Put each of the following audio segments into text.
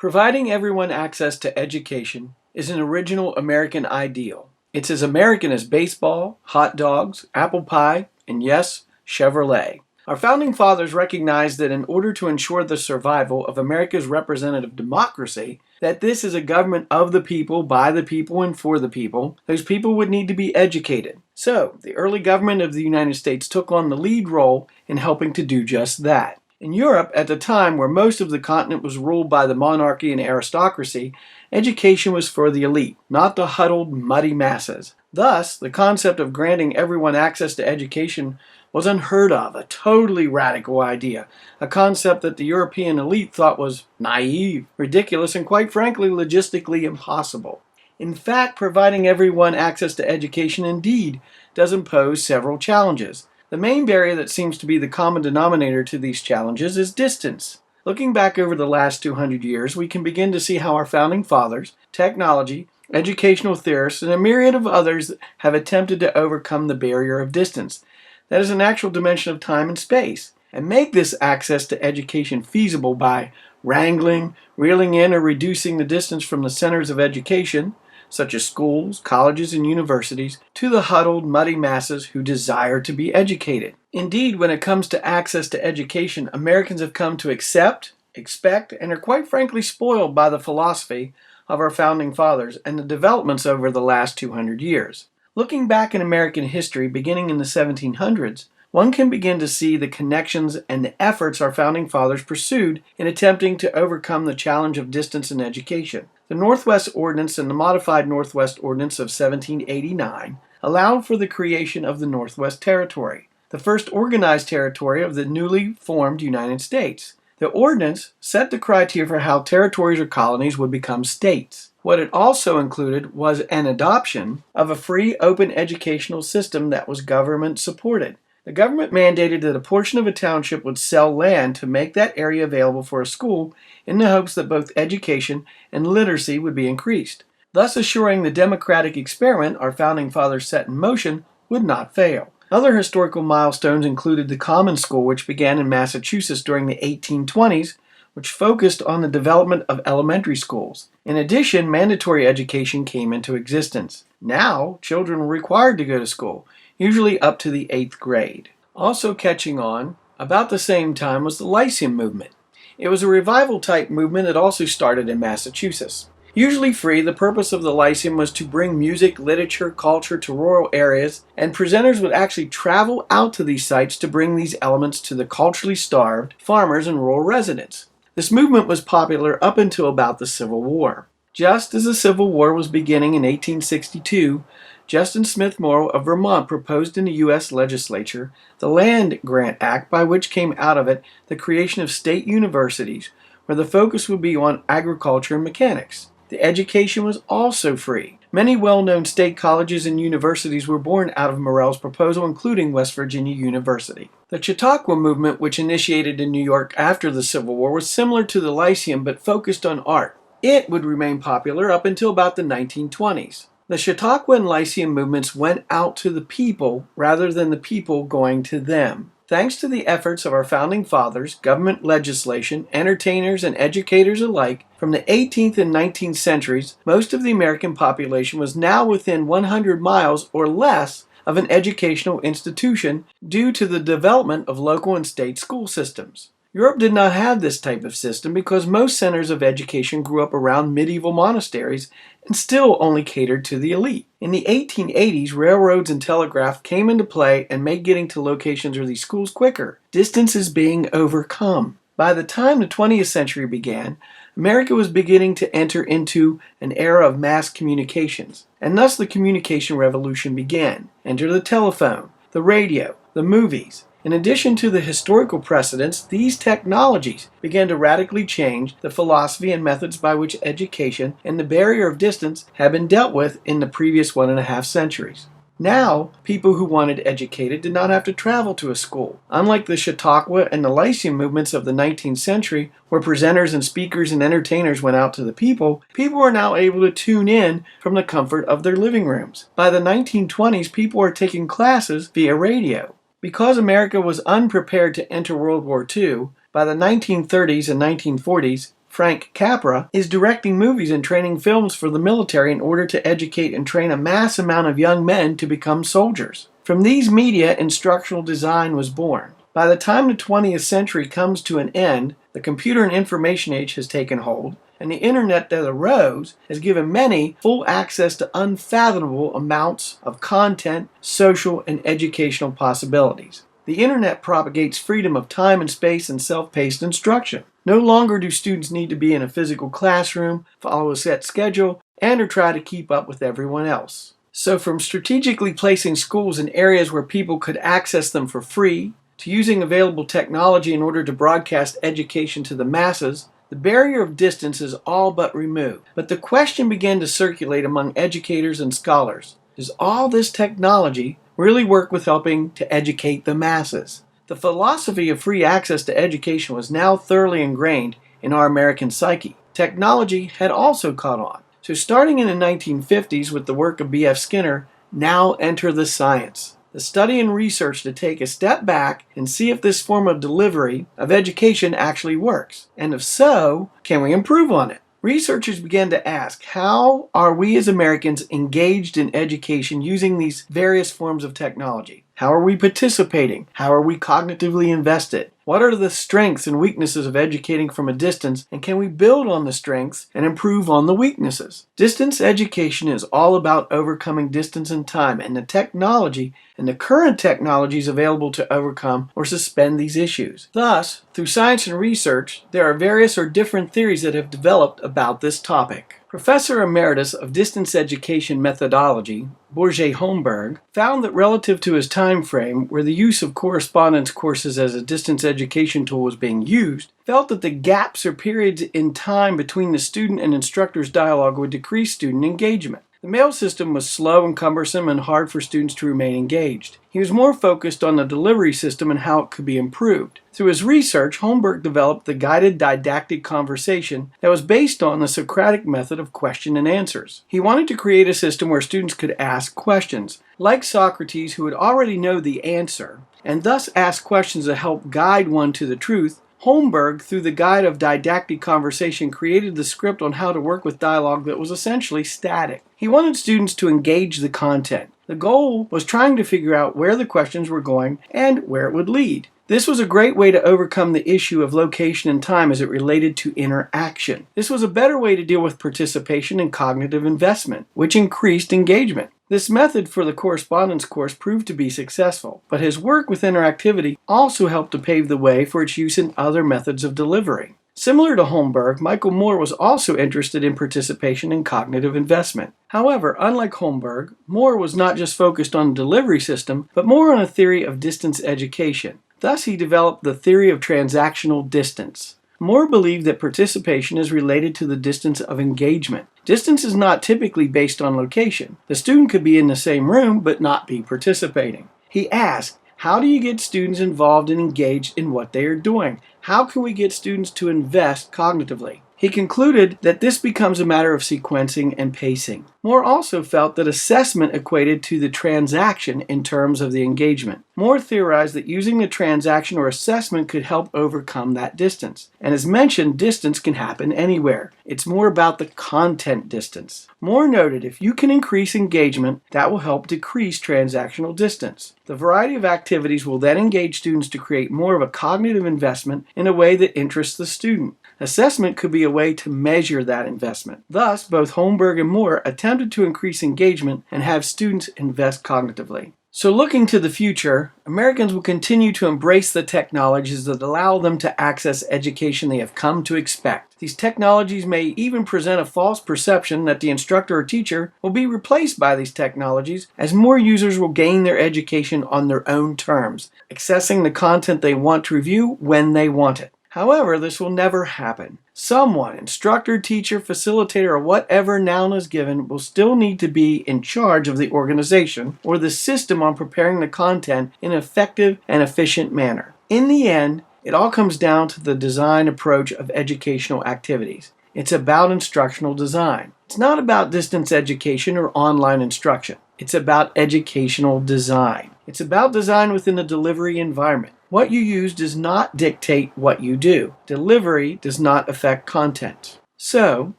Providing everyone access to education is an original American ideal. It's as American as baseball, hot dogs, apple pie, and yes, Chevrolet. Our founding fathers recognized that in order to ensure the survival of America's representative democracy, that this is a government of the people, by the people, and for the people, those people would need to be educated. So, the early government of the United States took on the lead role in helping to do just that. In Europe, at the time where most of the continent was ruled by the monarchy and aristocracy, education was for the elite, not the huddled, muddy masses. Thus, the concept of granting everyone access to education was unheard of, a totally radical idea, a concept that the European elite thought was naive, ridiculous, and quite frankly, logistically impossible. In fact, providing everyone access to education indeed does impose several challenges. The main barrier that seems to be the common denominator to these challenges is distance. Looking back over the last 200 years, we can begin to see how our founding fathers, technology, educational theorists, and a myriad of others have attempted to overcome the barrier of distance. That is an actual dimension of time and space, and make this access to education feasible by wrangling, reeling in, or reducing the distance from the centers of education, such as schools, colleges, and universities, to the huddled, muddy masses who desire to be educated. Indeed, when it comes to access to education, Americans have come to accept, expect, and are quite frankly spoiled by the philosophy of our founding fathers and the developments over the last 200 years. Looking back in American history, beginning in the 1700s, one can begin to see the connections and the efforts our founding fathers pursued in attempting to overcome the challenge of distance in education. The Northwest Ordinance and the Modified Northwest Ordinance of 1789 allowed for the creation of the Northwest Territory, the first organized territory of the newly formed United States. The ordinance set the criteria for how territories or colonies would become states. What it also included was an adoption of a free, open educational system that was government supported. The government mandated that a portion of a township would sell land to make that area available for a school in the hopes that both education and literacy would be increased, thus assuring the democratic experiment our founding fathers set in motion would not fail. Other historical milestones included the Common School, which began in Massachusetts during the 1820s, which focused on the development of elementary schools. In addition, mandatory education came into existence. Now, children were required to go to school, usually up to the 8th grade. Also catching on, about the same time, was the Lyceum movement. It was a revival-type movement that also started in Massachusetts. Usually free, the purpose of the Lyceum was to bring music, literature, culture to rural areas, and presenters would actually travel out to these sites to bring these elements to the culturally starved farmers and rural residents. This movement was popular up until about the Civil War. Just as the Civil War was beginning in 1862, Justin Smith Morrill of Vermont proposed in the U.S. legislature the Land Grant Act, by which came out of it the creation of state universities, where the focus would be on agriculture and mechanics. The education was also free. Many well-known state colleges and universities were born out of Morrill's proposal, including West Virginia University. The Chautauqua movement, which initiated in New York after the Civil War, was similar to the Lyceum but focused on art. It would remain popular up until about the 1920s. The Chautauqua and Lyceum movements went out to the people rather than the people going to them. Thanks to the efforts of our founding fathers, government legislation, entertainers, and educators alike, from the 18th and 19th centuries, most of the American population was now within 100 miles or less of an educational institution due to the development of local and state school systems. Europe did not have this type of system because most centers of education grew up around medieval monasteries and still only catered to the elite. In the 1880s, railroads and telegraph came into play and made getting to locations of these schools quicker. Distance is being overcome. By the time the 20th century began, America was beginning to enter into an era of mass communications, and thus the communication revolution began. Enter the telephone, the radio, the movies. In addition to the historical precedents, these technologies began to radically change the philosophy and methods by which education and the barrier of distance had been dealt with in the previous 1.5 centuries. Now, people who wanted educated did not have to travel to a school. Unlike the Chautauqua and the Lyceum movements of the 19th century, where presenters and speakers and entertainers went out to the people, people are now able to tune in from the comfort of their living rooms. By the 1920s, people are taking classes via radio. Because America was unprepared to enter World War II, by the 1930s and 1940s, Frank Capra, is directing movies and training films for the military in order to educate and train a mass amount of young men to become soldiers. From these media, instructional design was born. By the time the 20th century comes to an end, the computer and information age has taken hold, and the internet that arose has given many full access to unfathomable amounts of content, social, and educational possibilities. The internet propagates freedom of time and space and self-paced instruction. No longer do students need to be in a physical classroom, follow a set schedule, and or try to keep up with everyone else. So from strategically placing schools in areas where people could access them for free, to using available technology in order to broadcast education to the masses, the barrier of distance is all but removed. But the question began to circulate among educators and scholars: does all this technology really work with helping to educate the masses? The philosophy of free access to education was now thoroughly ingrained in our American psyche. Technology had also caught on. So starting in the 1950s with the work of B.F. Skinner, now enter the science. The study and research to take a step back and see if this form of delivery of education actually works. And if so, can we improve on it? Researchers began to ask, how are we as Americans engaged in education using these various forms of technology? How are we participating? How are we cognitively invested? What are the strengths and weaknesses of educating from a distance, and can we build on the strengths and improve on the weaknesses? Distance education is all about overcoming distance and time, and the technology and the current technologies available to overcome or suspend these issues. Thus, through science and research, there are various or different theories that have developed about this topic. Professor Emeritus of Distance Education Methodology, Borje Holmberg, found that relative to his time frame, where the use of correspondence courses as a distance education tool was being used, felt that the gaps or periods in time between the student and instructor's dialogue would decrease student engagement. The mail system was slow and cumbersome and hard for students to remain engaged. He was more focused on the delivery system and how it could be improved. Through his research, Holmberg developed the guided didactic conversation that was based on the Socratic method of question and answers. He wanted to create a system where students could ask questions, like Socrates, who would already know the answer, and thus ask questions that help guide one to the truth. Holmberg, through the guide of didactic conversation, created the script on how to work with dialogue that was essentially static. He wanted students to engage the content. The goal was trying to figure out where the questions were going and where it would lead. This was a great way to overcome the issue of location and time as it related to interaction. This was a better way to deal with participation and cognitive investment, which increased engagement. This method for the correspondence course proved to be successful, but his work with interactivity also helped to pave the way for its use in other methods of delivery. Similar to Holmberg, Michael Moore was also interested in participation and cognitive investment. However, unlike Holmberg, Moore was not just focused on the delivery system, but more on a theory of distance education. Thus, he developed the theory of transactional distance. Moore believed that participation is related to the distance of engagement. Distance is not typically based on location. The student could be in the same room but not be participating. He asked, how do you get students involved and engaged in what they are doing? How can we get students to invest cognitively? He concluded that this becomes a matter of sequencing and pacing. Moore also felt that assessment equated to the transaction in terms of the engagement. Moore theorized that using the transaction or assessment could help overcome that distance. And as mentioned, distance can happen anywhere. It's more about the content distance. Moore noted if you can increase engagement, that will help decrease transactional distance. The variety of activities will then engage students to create more of a cognitive investment in a way that interests the student. Assessment could be a way to measure that investment. Thus, both Holmberg and Moore attempted to increase engagement and have students invest cognitively. So looking to the future, Americans will continue to embrace the technologies that allow them to access education they have come to expect. These technologies may even present a false perception that the instructor or teacher will be replaced by these technologies, as more users will gain their education on their own terms, accessing the content they want to review when they want it. However, this will never happen. Someone, instructor, teacher, facilitator, or whatever noun is given, will still need to be in charge of the organization or the system on preparing the content in an effective and efficient manner. In the end, it all comes down to the design approach of educational activities. It's about instructional design. It's not about distance education or online instruction. It's about educational design. It's about design within the delivery environment. What you use does not dictate what you do. Delivery does not affect content. So,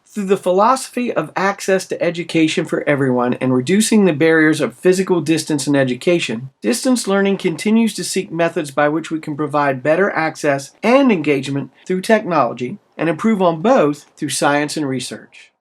through the philosophy of access to education for everyone and reducing the barriers of physical distance in education, distance learning continues to seek methods by which we can provide better access and engagement through technology and improve on both through science and research.